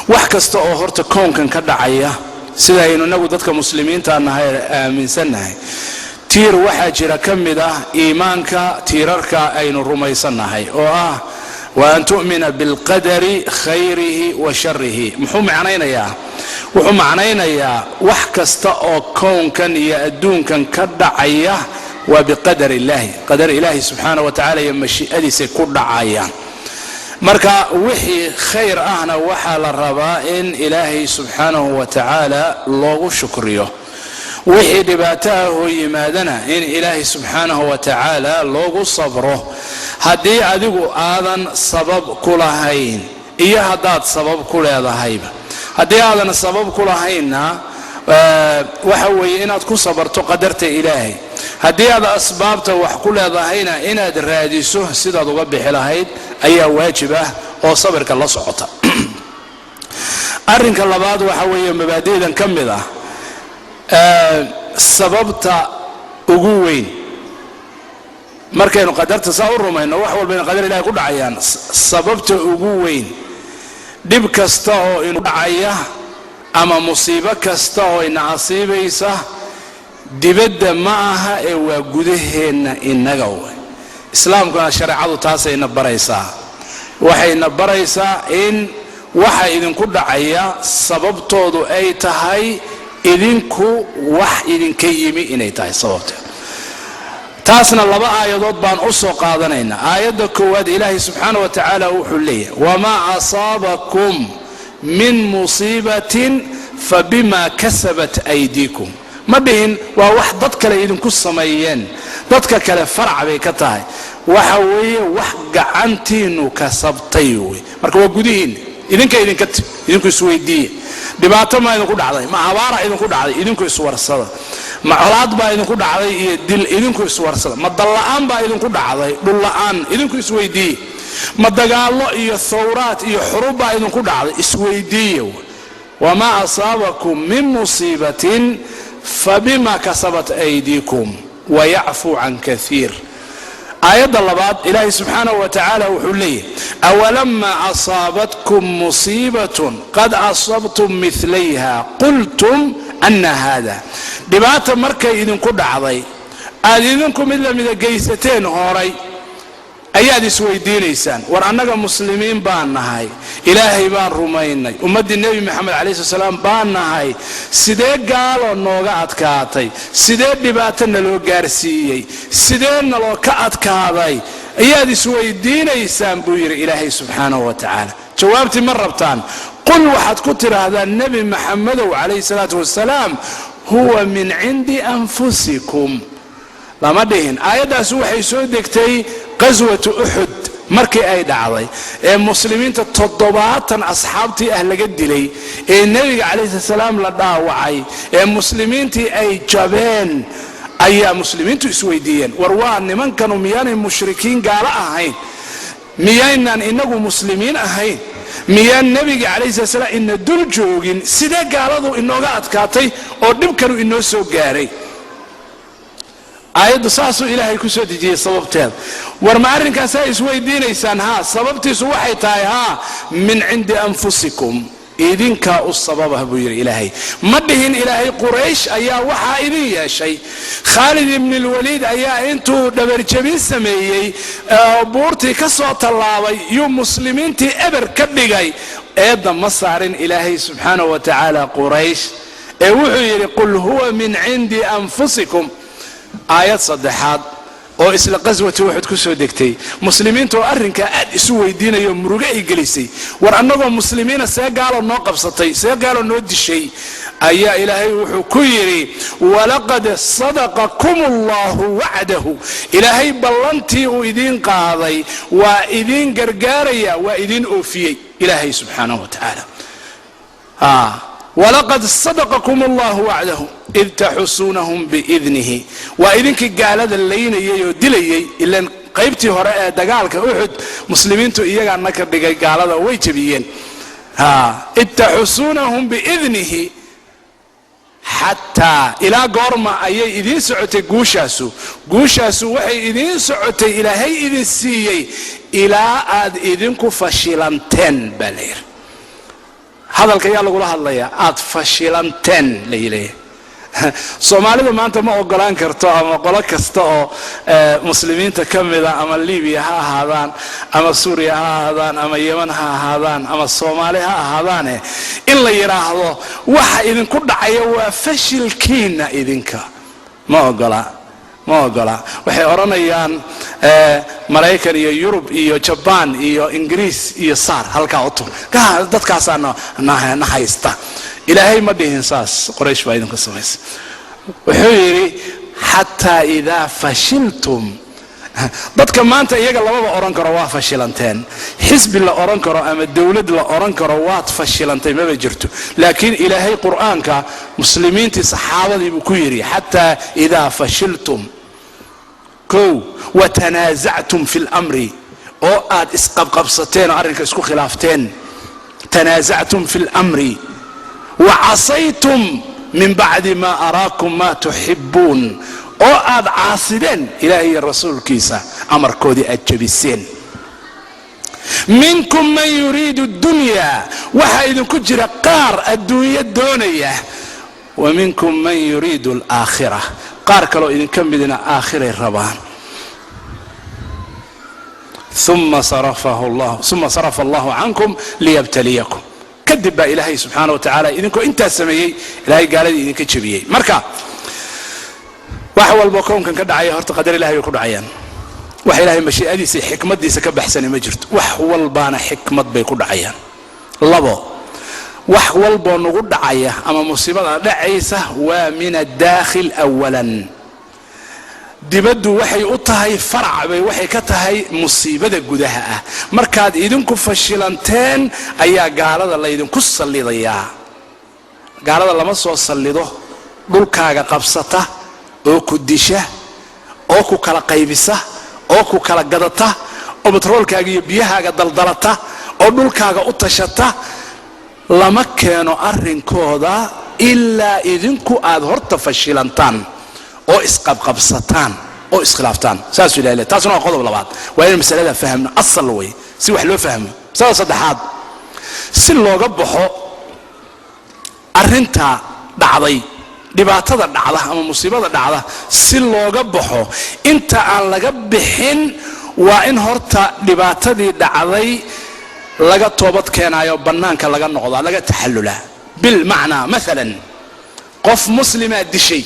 wax kasta oo horta koonkan ka dhacaya sida aynu nagu dadka muslimiinta nahay aaminsanahay tiir waxa jira kamid ah iimaanka tiirarka aynu rumaysanahay oo ah wa an tu'mina bil qadari khayrihi wa sharrihi muxuu macnaynayaa wuxuu macnaynayaa wax kasta oo koonkan iyo adduunkan ka dhacaya wa biqadar ilaahi subhanahu wa ta'ala iyo mashii'adiisa ku dhacaya marka wixii khayr ahna waxa la rabaa in ilaahi subhanahu wa ta'ala loogu shukriyo wixii dhibaataa oo yimaadana in ilaahi subhanahu wa ta'ala loogu sabro haddii adigu aadan sabab ku lahayn iyo haddaad sabab ku leedahayba haddii aadan sabab ku lahayna waxa weeye inaad ku sabarto qadarta ilaahay haddii aad asbaabta wax ku leedahayna inaad raadiso sidaad uga bixi lahayd ayaa waajib ah oo sabirka la socota arrinka labaad waxa weeye mabaadi'dan kamid ah sababta ugu weyn markaynu qadarta saa u rumayno wax walba in qadar ilaahay ku dhacayaan sababta ugu weyn dhib kasta oo inu dhacaya ama musiibo kasta oo ina asiibaysa dibadda ma aha ee waa gudaheena inaga islaamkuna shariicadu taasayna baraysaa waxayna baraysaa in waxa idinku dhacaya sababtoodu ay tahay idinku wax idinka yimi inay tahay sababteed taasna laba aayadood baan u soo qaadanaynaa aayadda koowaad ilaahay subxaanahu wa ta'ala wuxuu leeyahay wamaa asaabakum min musiibatin fabima kasabat aydikum ma dhihin waa wax dad kale idinku sameeyeen dadka kale farac bay ka tahay waxa weeye wax gacantiinu kasabtay wey marka waa gudihiin idinku isweydiiye dhibaato ma idinku dhacday ma abaara idinku dhacday idinku iswarsada ma colaad baa idinku dhacday iyo dil idinku iswarsada ma dalla'aan baa idinku dhacday dhul la'aan idinku isweydiiye ma dagaalo iyo thawraat iyo xurub baa idinku dhacday isweydiiye wama asaabakum min musiibatin fabima kasabat aydikum wa ya'fu an kathir aayadda labaad ilaahay subxaanahu wa ta'ala wuxuu leeyahay awalamma asaabatkum musiibatun qad asabtum milayha qultum anna hada dhibaata markay idinku dhacday aad idinku mid la mida geysateen horay ayaad isweydiinaysaan war annaga muslimiin baan nahay ilaahay baan rumaynay ummadii nebi maxamed calayhi salaam baan nahay sidee gaalo nooga adkaatay sidee dhibaato naloo gaarsiiyey sidee naloo ka adkaaday ayaad isweydiinaysaan buu yidhi ilaahay subxaanahu wa ta'ala jawaabtii ma rabtaan qul waxaad ku tidhaahdaan nebi maxamedow calayhi salaatu wasalaam huwa min cindi anfusikum lama dhihin aayaddaas waxay soo degtay qaswatu uxud markii ay dhacday ee muslimiinta 70 asxaabtii laga dilay ee nabiga calayhi salaam la dhaawacay ee muslimiintii ay jabeen ayaa muslimiintu isweydiiyeen war waa nimankanu miyaanay mushrikiin gaala ahayn miyaanan inagu muslimiin ahayn miyaan nabiga calayhi salaam in dul joogin sidee gaaladu inooga adkaatay oo dhibkanu inoo soo gaaray aayaddu saasuu ilaahay ku soo dejiyey sababteeda war ma arrinkaasa isweydiinaysaan sababtiisu waxay tahay min cindi anfusikum idinka u sababah buu yidhi ilaahay ma dhihin ilaahay quraysh ayaa waxaa idin yeeshay khaalid ibn alwaliid ayaa intuu dhabarjabin sameeyey buurtii ka soo tallaabay yuu muslimiintii eber ka dhigay eedda ma saarin ilaahay subxaanahu wa ta'ala quraysh ee wuxuu yidhi qul huwa min cindi anfusikum aayad saddexaad oo isla qaswatu wuxud ku soo degtay muslimiintu arrinka aad isu weydiinayo muruga ay gelisay war annagoo muslimiina see gaalo noo qabsatay see gaalo noo dishay ayaa ilaahay wuxuu ku yidhi walaqad sadaqakum allahu wacdahu ilaahay ballantii uu idiin qaaday waa idiin gargaaraya waa idiin oofiyey ilaahay subxaanahu wa ta'ala ولقد صدقكم الله وعده إذ تحسونهم بإذنه وإذنك قال هذا اللين يدلي إلا قيبتي هراء دقالك أحد مسلمين تو إياك عنك قال هذا ويتبيين إذ تحسونهم بإذنه حتى إلى قرما أي إذن سعتي قوشاسو وحي إذن سعتي إلى هي إذن سيي إلى آد إذنك فشلنتين بلير هذا الكيان لقول هذا أتفشلنتن ليلي Soomaalida maanta ma ogolaan karto ama qolo kasta oo muslimiinta kamida ama Liibiya ha ahaadaan ama Suuriya ha ahaadaan ama Yemen ha ahaadaan ama Soomaali ha ahaadaan in la yiraahdo waxa idinku dhacaya waa fashilkiina idinka ma ogola waxay oranayaan Mareykan iyo Yurub iyo Japan iyo Ingiriis iyo saar halka oo dadkaas na haysta إلهي ما دين ساس قريش بايدن كسميس وحيري حتى إذا فشلتم dadka maanta iyaga lababa oran karo waa fashilanteen xisbi la oran karo ama dawlad la oran karo waa fashilantay ma jirto laakiin ilaahay quraanka muslimiintii saxaabadii buu ku yiri hatta idha fashiltum ko wa tanaza'tum fil amri oo aad isqabqabsateen arrinka isku khilaafteen tanaza'tum fil amri وعصيتم من بعد ما أراكم ما تحبون أو أد عاصدين إلهي الرسول كيسا أمر كودي أجبسين منكم من يريد الدنيا وحيد كجر قار الدنيا الدونية ومنكم من يريد الآخرة قار كلو إذن كم بدنا آخر الربان ثم صرف الله عنكم ليبتليكم كذب إلهي سبحانه وتعالى إذنكو انت سميي إلهي قال لي إذنك جبيي مركا وحوال بوكون كان كدعايا هرت قدر إلهي يكون عيان وح إلهي مشي أديسي حكمة ديسي كبحسن مجرد وحوال بانا حكمة بيكون عيان لبو وحوال بانو قد عيا أما مصيبة دعيسة ومن الداخل أولا dibaddu waxay u tahay farac bay waxay ka tahay musiibada gudaha markaad idinku fashilanteen ayaa gaalada la idinku saliidaya gaalada lama soo saliido dhulkaaga qabsata oo ku disha oo ku kala qaybisa oo ku kala gadata oo batroolkaaga iyo biyahaaga daldalata oo dhulkaaga u tashata lama keeno arrinkooda ilaa idinku aad horta fashilantaan oo isqabqabsataan oo iskhilaaftaan saas ilaahay taasuna waa qodob labaad waa in mas'alada fahamna asal way si wax loo fahmo saddexaad si looga baxo arinta dhacday dhibaatada dhacda ama musiibada dhacda si looga baxo inta aan laga bixin waa in horta dhibaatadii dhacday laga toobad keenayo banaanka laga noqdo laga taxallula bil macna مثلا qof muslima dishay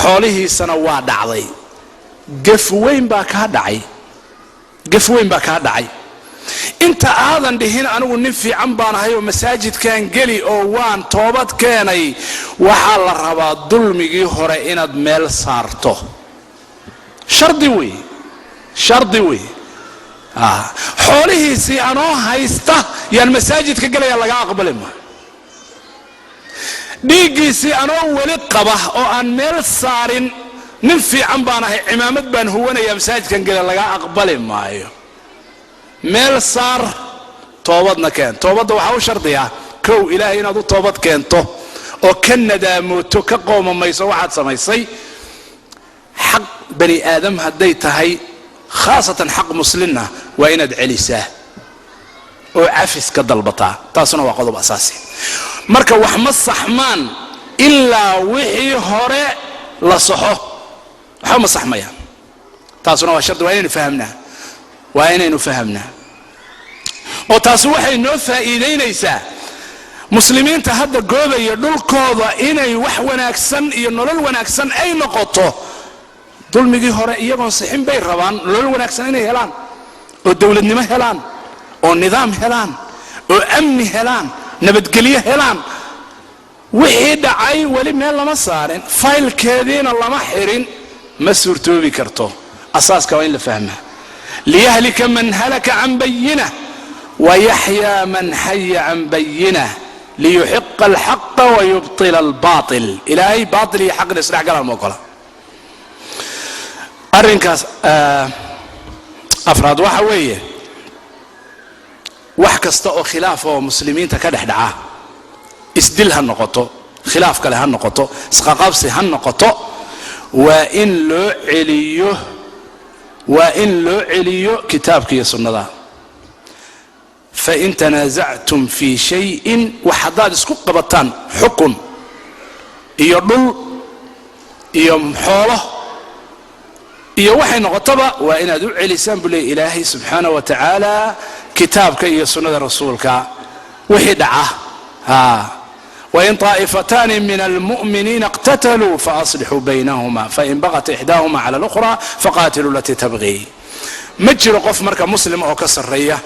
xoolihiisana waa dhacday gafweyn baa ka dhacay inta aadan dhihin anigu nin fiican baan ahay oo masaajidkan gali oo waan toobad keenay waxa la rabaa dulmigii hore inaad meel saarto shardi weey xoolihiisii anoo haysta yaan masaajidka galaya laga aqbalay ma dhiigiisii anoo wali qaba oo aan meel saarin nin fiican baan ahay cimaamad baan huwanaya masaajidkan gala laga aqbali maayo meel saar toobadna keen toobadda waxa u shardiya kow ilaahay inaad u toobad keento oo ka nadaamoto ka qoomamayso waxaad samaysay xaq bani aadam hadday tahay khaasatan xaq muslimna waa inaad celisaa oo cafis ka dalbataa taasuna waa qodob asaasi marka wax ma saxmaan ilaa wixii hore la saxo waxa ma saxmaya taasuna waa shardi waa inaynu fahamnaa oo taas waxay noo faa'iideynaysaa muslimiinta hadda goobaya dhulkooda inay wax wanaagsan iyo nolol wanaagsan ay noqoto dulmigii hore iyagoon saxin bay rabaan nolol wanaagsan inay helaan oo dawladnimo helaan oo nidaam helaan oo amni helaan nabadgelyo helaan wixii dhacay wali meel lama saarin faylkeediina lama xirin ma suurtoobi karto asaaska waa in la fahmaa liyahlika man halaka can bayina ويحيى من حي عن بينه ليحق الحق ويبطل الباطل إلهي باطل حق نسرع قال الموكلة أرنكاس أفراد وحوية وحكستو خلافه مسلمين تكدح دعاه اسدل هالنقطة خلاف كله هالنقطة سقاقبسي هالنقطة وإن لو عليو كتابك يا سنة فإن تنازعتم في شيء وحداد اسكو قبطان حكم iyo dhul iyo xoolo iyo waxay noqotaba waa inaad u celisaan bulay ilaahay subhanahu wa ta'ala kitaabka iyo sunnada rasuulka wixii dhaca وإن طائفتان من المؤمنين اقتتلوا فأصلحوا بينهما فإن بغت إحداهما على الأخرى فقاتلوا التي تبغي مجر قف مركا مسلم أو كسرية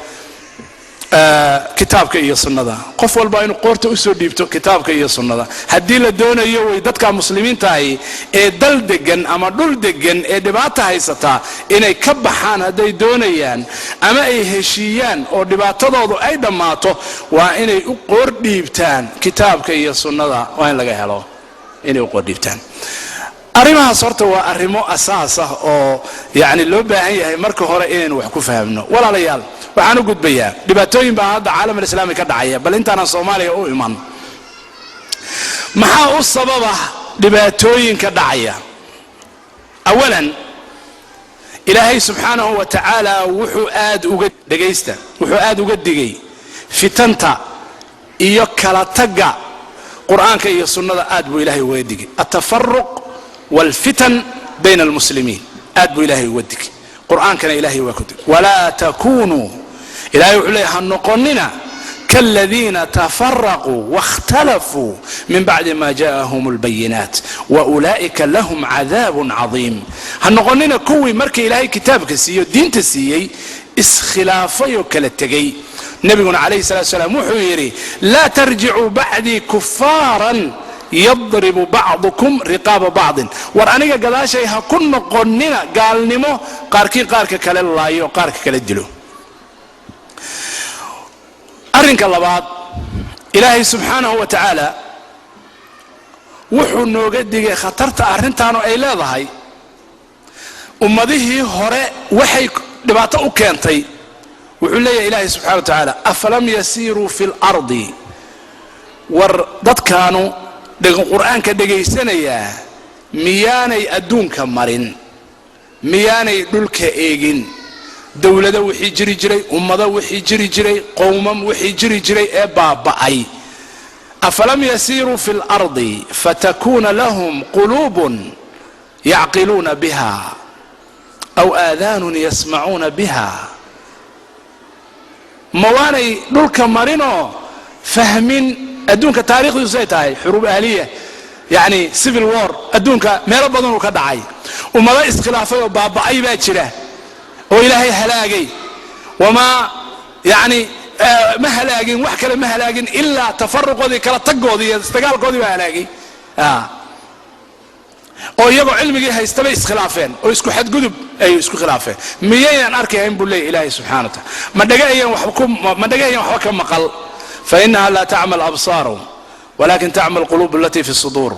kitaabka iyo sunnada qof walba inuu qoorta u soo dhiibto kitaabka iyo sunnada hadii la doonayo way dadka muslimiinta ay ee dal degan ama dhul degan ee dhibaato haysata inay ka baxaan haday doonayaan ama ay heshiiyaan oo dhibaatadoodu ay dhamaato waa inay u qoor dhiibtaan kitaabka iyo sunnada waa in laga helo inay u qoor dhiibtaan arrimahaas horta waa arrimo asaas ah oo yaani loo baahan yahay marka hore inaynu wax ku fahamno walaalayaal waxaan u gudbayaa dhibaatooyin baa hadda caalamka islaamiga ka dhacaya bal intaana Soomaaliya u iman maxaa u sababa dhibaatooyinka dhacaya awalan ilaahay subhanahu wa ta'ala wuxuu aad uga digay fitanta iyo kala taga quraanka iyo sunnada aad buu ilaahay uga digay atafarruq wal fitan bayna al muslimin aad buu ilaahay uga digay quraankana ilaahay waa ku digay wala takunu إلهي وحليها النقننا كالذين تفرقوا واختلفوا من بعد ما جاءهم البينات وأولئك لهم عذاب عظيم هالنقننا كوي مركي إلهي كتابك سيو دين تسيي اسخلافي وكالتقي نبينا عليه الصلاة والسلام وحيري لا ترجعوا بعدي كفارا يضرب بعضكم رقاب بعض ورأنيك قداشي هكون نقننا قال نمو قارك كلا الله وقارك كلا الدلو arrinka labaad ilaahay subhanahu wa ta'ala wuxuu nooga digay khatarta arrintan ay leedahay ummadihii hore waxay dhibaato u keentay wuxuu leeyahay ilaahay subhanahu wa ta'ala afalam yasiru fil ardi war dadkaanu dhigan quraanka dhageysanaya miyaanay adduunka marin miyaanay dhulka eegin dawlada wixii jiri jiray ummada wixii jiri jiray qowmam wixii jiri jiray ee baaba'ay afalam yasiru fil ardi fatakuna lahum qulubun ya'qiluna biha aw adhanun yasma'una biha mawanay dhulka marino fahmin adduunka taariikhdu say tahay xurub ahliya yani civil war adduunka meel badan uu ka dhacay ummada iskhilaafay oo baaba'ay baa jira وإلهي هلاقي وما يعني ما هلاقين وحكلا ما هلاقين إلا تفرق ذي كلا تقو ذي استقال قو ذي ما هلاقي oo iyagu cilmiga haystaba iskhilafeen oo isku xad gudub ay isku khilaafeen miyaynan arkayeen bulay ilaahay subhanahu wa ta'ala ma dhagayeen wax ka maqal fa innaha la ta'mal absar walakin ta'mal qulub allati fi sudur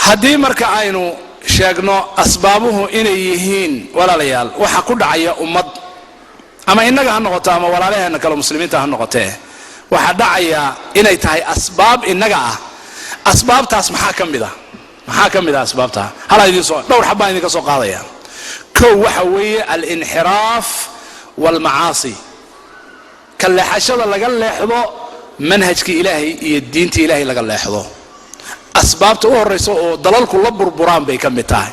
hadii marka aynu sheegno asbaabuhu inay yihiin walaalayaal waxa ku dhacaya ummad ama inaga ha noqoto ama walaalaheena kale muslimiinta ha noqotee waxa dhacaya inay tahay asbaab inaga ah asbaabtaas maxaa kamid ah asbaabta hala idin soo dhowr xabaan idin ka soo qaadaya koow waxa weeye al inhiraaf wal maasi kaleexashada laga leexdo manhajka ilaahay iyo diinta ilaahay laga leexdo asbaabta u horeyso oo dalalku la burburaan bay kamid tahay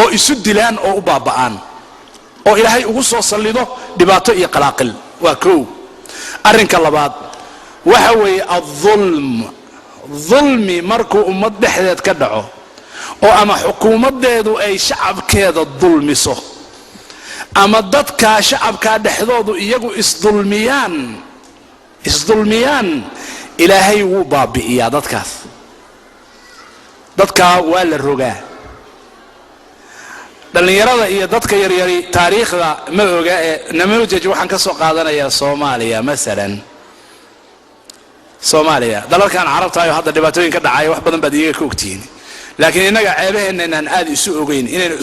oo isu dilaan oo u baaba'aan oo ilaahay ugu soo salido dhibaato iyo qalaaqil waa koow arrinka labaad waxa weeye الظلم markuu ummad dhexdeed ka dhaco oo ama xukuumadeedu ay shacabkeeda dulmiso ama dadka shacabka dhexdoodu iyagu isdulmiyaan ilaahay wuu baabi'iyaa dadka waa la rogaa dhalinyarada iyo dadka yaryari taariikhda ma oga ee namuujaj waxaan ka soo qaadanayaa Soomaaliya masalan Soomaaliya dalalkan carabta ay hadda dhibaatooyin ka dhacay wax badan baad iyaga ka ogtiin laakiin inaga ceebaheena inaan aad isu ogeyn inaynu